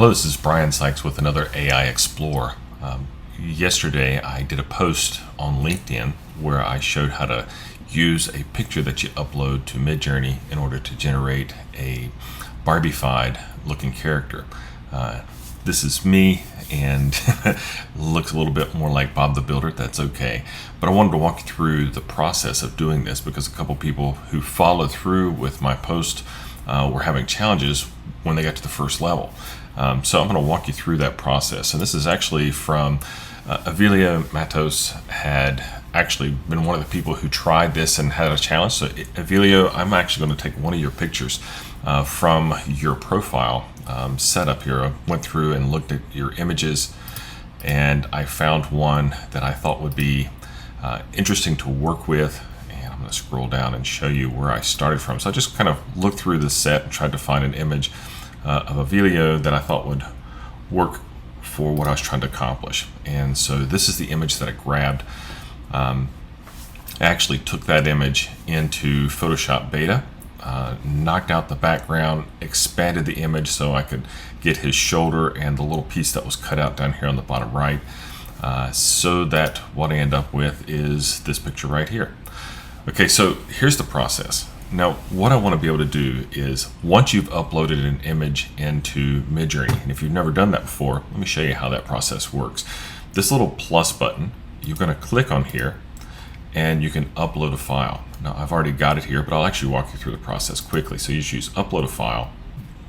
Hello, this is Brian Sykes with another AI Explorer. Yesterday I did a post on LinkedIn where I showed how to use a picture that you upload to Midjourney in order to generate a Barbie-fied looking character. This is me and looks a little bit more like Bob the Builder. That's okay. But I wanted to walk you through the process of doing this because a couple people who followed through with my post were having challenges when they got to the first level. So I'm going to walk you through that process. And this is actually from Evelio Mattos, had actually been one of the people who tried this and had a challenge. So Evelio, I'm actually going to take one of your pictures from your profile setup here. I went through and looked at your images and I found one that I thought would be interesting to work with. And I'm going to scroll down and show you where I started from. So I just kind of looked through the set and tried to find an image of Evelio that I thought would work for what I was trying to accomplish. And so this is the image that I grabbed. I actually took that image into Photoshop Beta, knocked out the background, expanded the image so I could get his shoulder and the little piece that was cut out down here on the bottom right, so that what I end up with is this picture right here. Okay, so here's the process. Now, what I want to be able to do is, once you've uploaded an image into Midjourney, and if you've never done that before, let me show you how that process works. This little plus button, you're going to click on here, and you can upload a file. Now, I've already got it here, but I'll actually walk you through the process quickly. So you just use upload a file.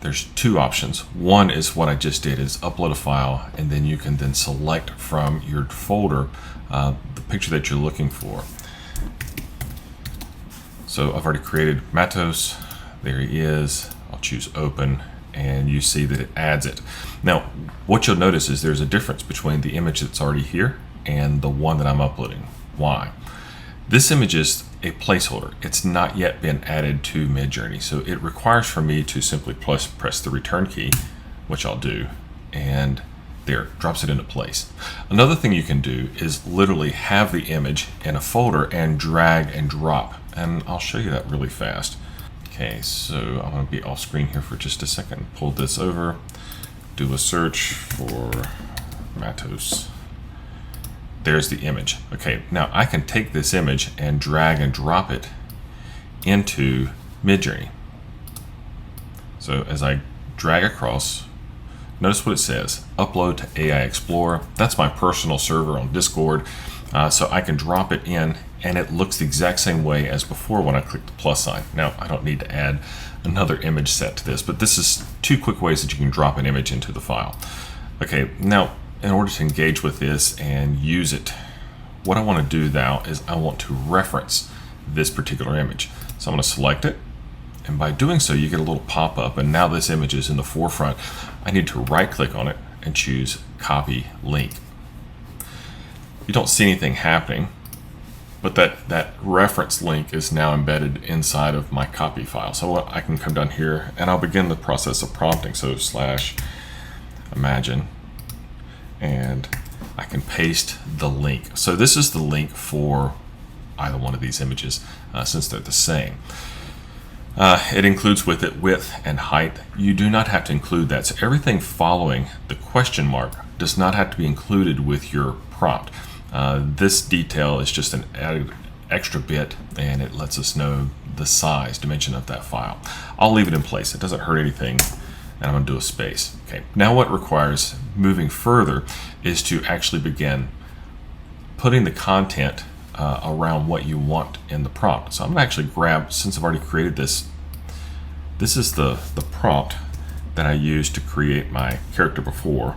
There's two options. One is what I just did, is upload a file, and then you can then select from your folder the picture that you're looking for. So I've already created Mattos. There he is. I'll choose open and you see that it adds it. Now, what you'll notice is there's a difference between the image that's already here and the one that I'm uploading. Why? This image is a placeholder. It's not yet been added to Midjourney. So it requires for me to simply press the return key, which I'll do, and there, drops it into place. Another thing you can do is literally have the image in a folder and drag and drop. And I'll show you that really fast. Okay, so I'm going to be off screen here for just a second. Pull this over, do a search for Mattos. There's the image. Okay, now I can take this image and drag and drop it into Midjourney. So as I drag across, notice what it says, upload to AI Explorer. That's my personal server on Discord. So I can drop it in and it looks the exact same way as before when I click the plus sign. Now, I don't need to add another image set to this, but this is two quick ways that you can drop an image into the file. Okay, now in order to engage with this and use it, what I want to do now is I want to reference this particular image. So I'm going to select it, and by doing so you get a little pop-up, and now this image is in the forefront. I need to right-click on it and choose Copy Link. You don't see anything happening, but that reference link is now embedded inside of my copy file. So I can come down here and I'll begin the process of prompting. So /imagine, and I can paste the link. So this is the link for either one of these images, since they're the same. It includes with it width and height. You do not have to include that. So everything following the question mark does not have to be included with your prompt. This detail is just an added extra bit, and it lets us know the size, dimension of that file. I'll leave it in place. It doesn't hurt anything, and I'm going to do a space. Okay. Now what requires moving further is to actually begin putting the content around what you want in the prompt. So I'm going to actually grab, since I've already created this, this is the prompt that I used to create my character before.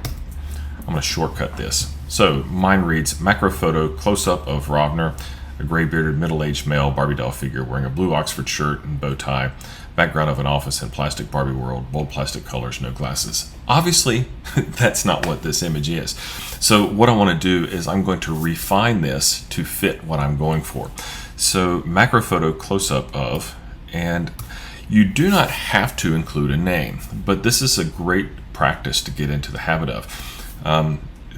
I'm going to shortcut this. So mine reads, macro photo, close-up of Rovner, a gray-bearded middle-aged male Barbie doll figure wearing a blue Oxford shirt and bow tie, background of an office in plastic Barbie world, bold plastic colors, no glasses. Obviously, that's not what this image is. So what I want to do is I'm going to refine this to fit what I'm going for. So macro photo, close-up of, and you do not have to include a name, but this is a great practice to get into the habit of.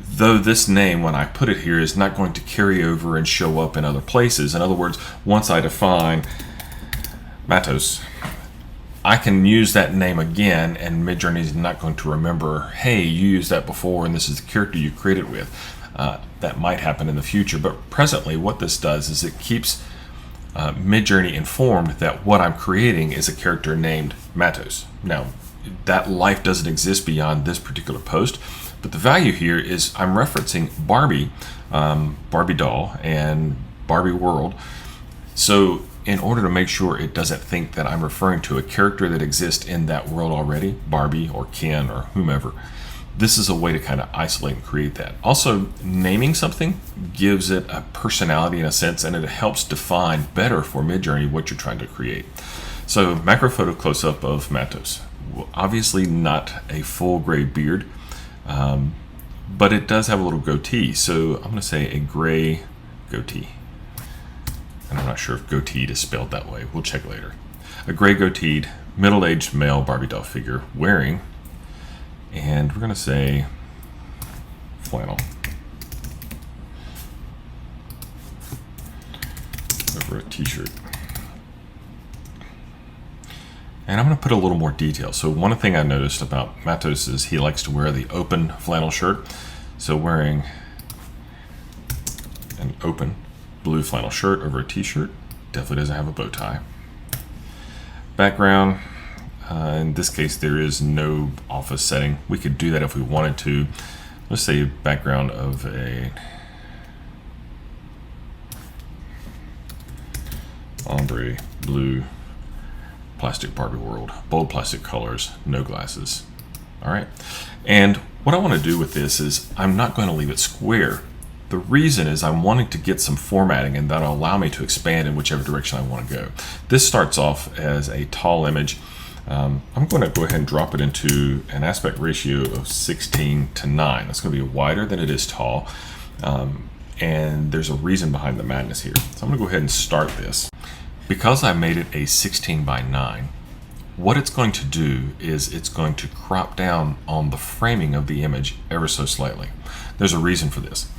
Though this name, when I put it here, is not going to carry over and show up in other places. In other words, once I define Mattos, I can use that name again, and Midjourney is not going to remember, hey, you used that before, and this is the character you created with. That might happen in the future, but presently what this does is it keeps Midjourney informed that what I'm creating is a character named Mattos. Now, that life doesn't exist beyond this particular post, but the value here is I'm referencing Barbie, Barbie doll, and Barbie world. So in order to make sure it doesn't think that I'm referring to a character that exists in that world already, Barbie or Ken or whomever, this is a way to kind of isolate and create that. Also, naming something gives it a personality in a sense, and it helps define better for Midjourney what you're trying to create. So macro photo close-up of Mattos. Obviously not a full gray beard, but it does have a little goatee. So I'm going to say a gray goatee. And I'm not sure if goateed is spelled that way. We'll check later. A gray goateed, middle-aged male Barbie doll figure wearing, and we're going to say flannel over a t-shirt. And I'm going to put a little more detail. So one thing I noticed about Mattos is he likes to wear the open flannel shirt. So wearing an open blue flannel shirt over a t-shirt, definitely doesn't have a bow tie. Background, in this case there is no office setting. We could do that if we wanted to. Let's say background of a ombre blue plastic Barbie world, bold plastic colors, no glasses. All right, and what I want to do with this is I'm not going to leave it square. The reason is I'm wanting to get some formatting, and that'll allow me to expand in whichever direction I want to go. This starts off as a tall image. I'm going to go ahead and drop it into an aspect ratio of 16 to 9. That's going to be wider than it is tall, and there's a reason behind the madness here. So I'm going to go ahead and start this. Because I made it a 16 by 9, what it's going to do is it's going to crop down on the framing of the image ever so slightly. There's a reason for this.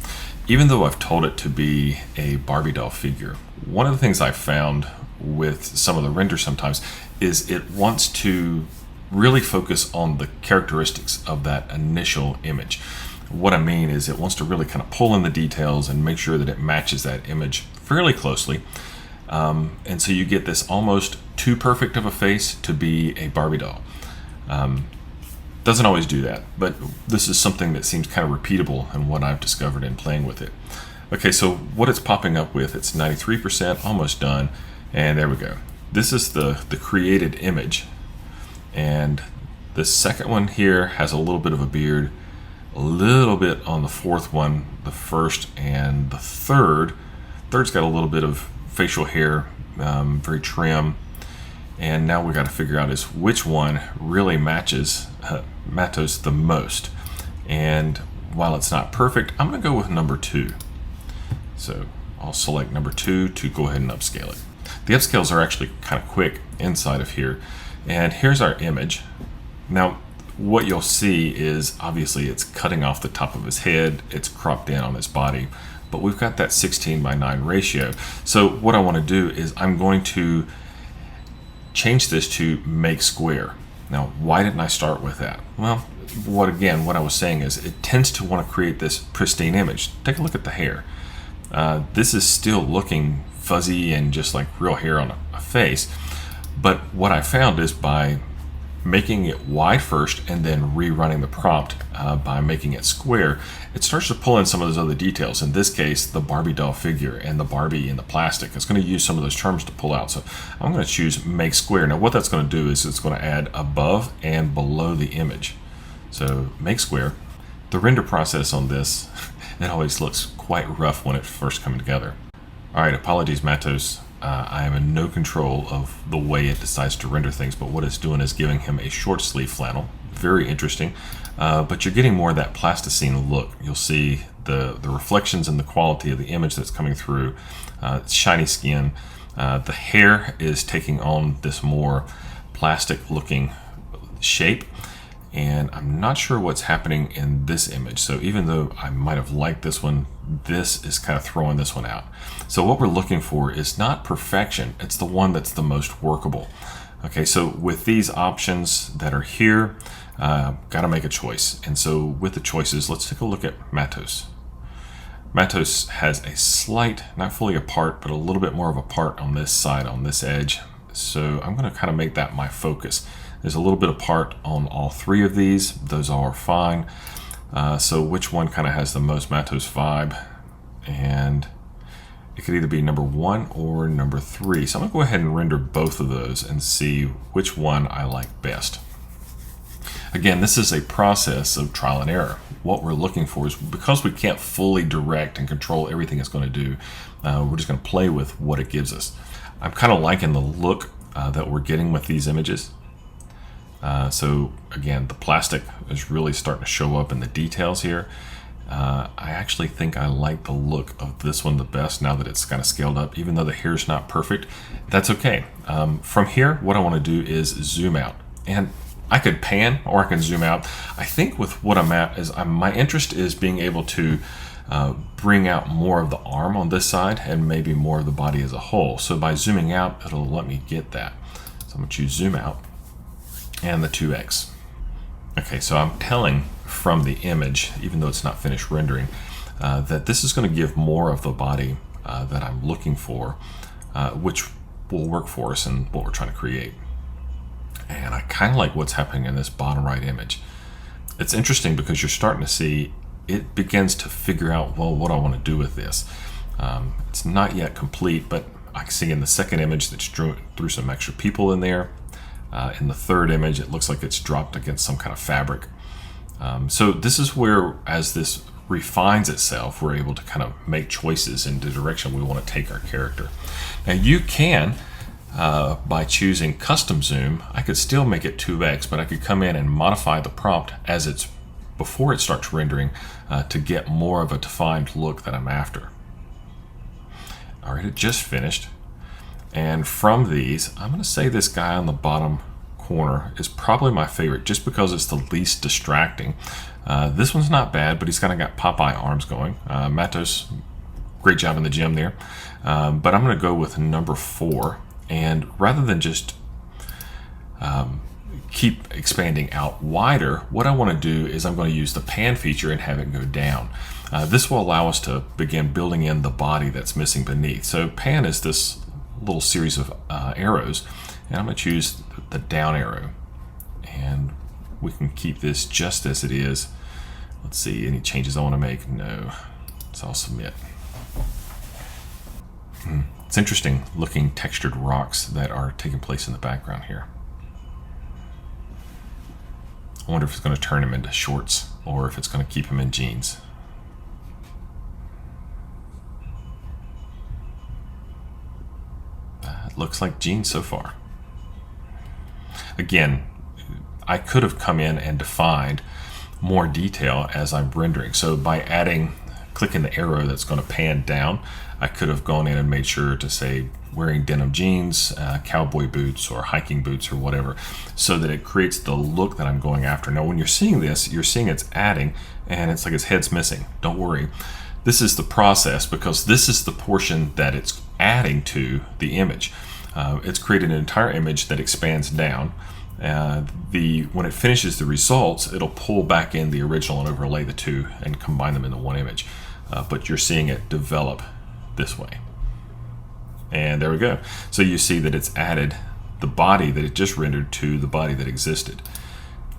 Even though I've told it to be a Barbie doll figure, one of the things I found with some of the renders sometimes is it wants to really focus on the characteristics of that initial image. What I mean is it wants to really kind of pull in the details and make sure that it matches that image fairly closely. And so you get this almost too perfect of a face to be a Barbie doll. Doesn't always do that, but this is something that seems kind of repeatable in what I've discovered in playing with it. Okay, so what it's popping up with, it's 93%, almost done, and there we go. This is the created image, and the second one here has a little bit of a beard, a little bit on the fourth one, the first and the third. Third's got a little bit of facial hair, very trim, and now we got to figure out is which one really matches Mattos the most. And while it's not perfect, I'm going to go with number 2. So I'll select number 2 to go ahead and upscale it. The upscales are actually kind of quick inside of here, and here's our image. Now what you'll see is obviously it's cutting off the top of his head, it's cropped in on his body, but we've got that 16 by 9 ratio. So what I want to do is I'm going to change this to make square. Now, why didn't I start with that? Well, what I was saying is it tends to want to create this pristine image. Take a look at the hair. This is still looking fuzzy and just like real hair on a face. But what I found is by making it wide first and then rerunning the prompt by making it square, it starts to pull in some of those other details. In this case, the Barbie doll figure and the Barbie in the plastic. It's going to use some of those terms to pull out. So I'm going to choose make square. Now what that's going to do is it's going to add above and below the image. So make square. The render process on this, it always looks quite rough when it's first coming together. All right, apologies, Mattos. I am in no control of the way it decides to render things, but what it's doing is giving him a short sleeve flannel. Very interesting, but you're getting more of that plasticine look. You'll see the reflections and the quality of the image that's coming through. Shiny skin. The hair is taking on this more plastic looking shape, and I'm not sure what's happening in this image. So even though I might have liked this one, this is kind of throwing this one out. So what we're looking for is not perfection, it's the one that's the most workable. Okay, so with these options that are here, got to make a choice. And so with the choices, let's take a look at Mattos. Mattos has a slight, not fully apart, but a little bit more of a part on this side, on this edge. So I'm going to kind of make that my focus. There's a little bit of part on all three of these. Those all are fine. So which one kind of has the most Mattos vibe? And it could either be number 1 or number 3. So I'm going to go ahead and render both of those and see which one I like best. Again, this is a process of trial and error. What we're looking for is, because we can't fully direct and control everything it's going to do, we're just going to play with what it gives us. I'm kind of liking the look that we're getting with these images. So again, the plastic is really starting to show up in the details here. I actually think I like the look of this one the best now that it's kind of scaled up, even though the hair's not perfect. That's okay. From here, what I want to do is zoom out. And I could pan or I can zoom out. I think with what I'm at is my interest is being able to bring out more of the arm on this side and maybe more of the body as a whole. So by zooming out, it'll let me get that. So I'm going to choose zoom out and the 2x. Okay, so I'm telling from the image, even though it's not finished rendering, that this is going to give more of the body that I'm looking for, which will work for us and what we're trying to create. And I kind of like what's happening in this bottom right image. It's interesting because you're starting to see it begins to figure out, well, what I want to do with this. It's not yet complete, but I can see in the second image that threw some extra people in there. In the third image, it looks like it's dropped against some kind of fabric. So this is where, as this refines itself, we're able to kind of make choices in the direction we want to take our character. Now you can, by choosing custom zoom, I could still make it 2x, but I could come in and modify the prompt as it's before it starts rendering to get more of a defined look that I'm after. All right, it just finished. And from these, I'm going to say this guy on the bottom corner is probably my favorite just because it's the least distracting. This one's not bad, but he's kind of got Popeye arms going. Mattos, great job in the gym there. But I'm going to go with number 4. And rather than just keep expanding out wider, what I want to do is I'm going to use the pan feature and have it go down. This will allow us to begin building in the body that's missing beneath. So pan is this little series of arrows, and I'm going to choose the down arrow. And we can keep this just as it is. Let's see, any changes I want to make? No. So I'll submit. It's interesting looking textured rocks that are taking place in the background here. I wonder if it's going to turn him into shorts or if it's going to keep him in jeans. It looks like jeans so far. Again, I could have come in and defined more detail as I'm rendering. So by clicking the arrow that's going to pan down, I could have gone in and made sure to say wearing denim jeans, cowboy boots, or hiking boots, or whatever, so that it creates the look that I'm going after. Now, when you're seeing this, you're seeing it's adding, and it's like his head's missing. Don't worry. This is the process because this is the portion that it's adding to the image. It's created an entire image that expands down. When it finishes the results, it'll pull back in the original and overlay the two and combine them into one image. But you're seeing it develop this way. And there we go. So you see that it's added the body that it just rendered to the body that existed.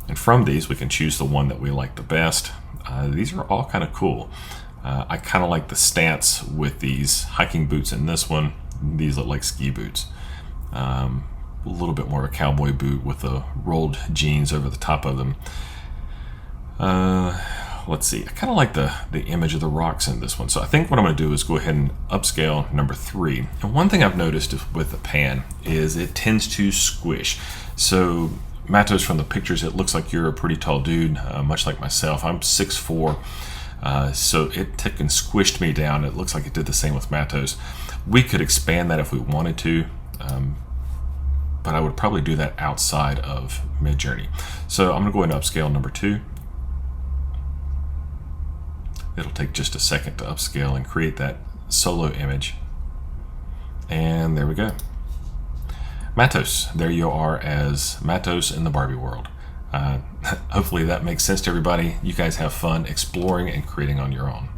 And from these, we can choose the one that we like the best. These are all kind of cool. I kind of like the stance with these hiking boots in this one. These look like ski boots. A little bit more of a cowboy boot with the rolled jeans over the top of them. Let's see, I kind of like the image of the rocks in this one. So I think what I'm going to do is go ahead and upscale number 3. And one thing I've noticed with the pan is it tends to squish. So Mattos, from the pictures, it looks like you're a pretty tall dude, much like myself. I'm 6'4", so it took and squished me down. It looks like it did the same with Mattos. We could expand that if we wanted to, but I would probably do that outside of Midjourney. So I'm going to go ahead and upscale number 2. It'll take just a second to upscale and create that solo image. And there we go. Mattos. There you are as Mattos in the Barbie world. Uh, Hopefully that makes sense to everybody. You guys have fun exploring and creating on your own.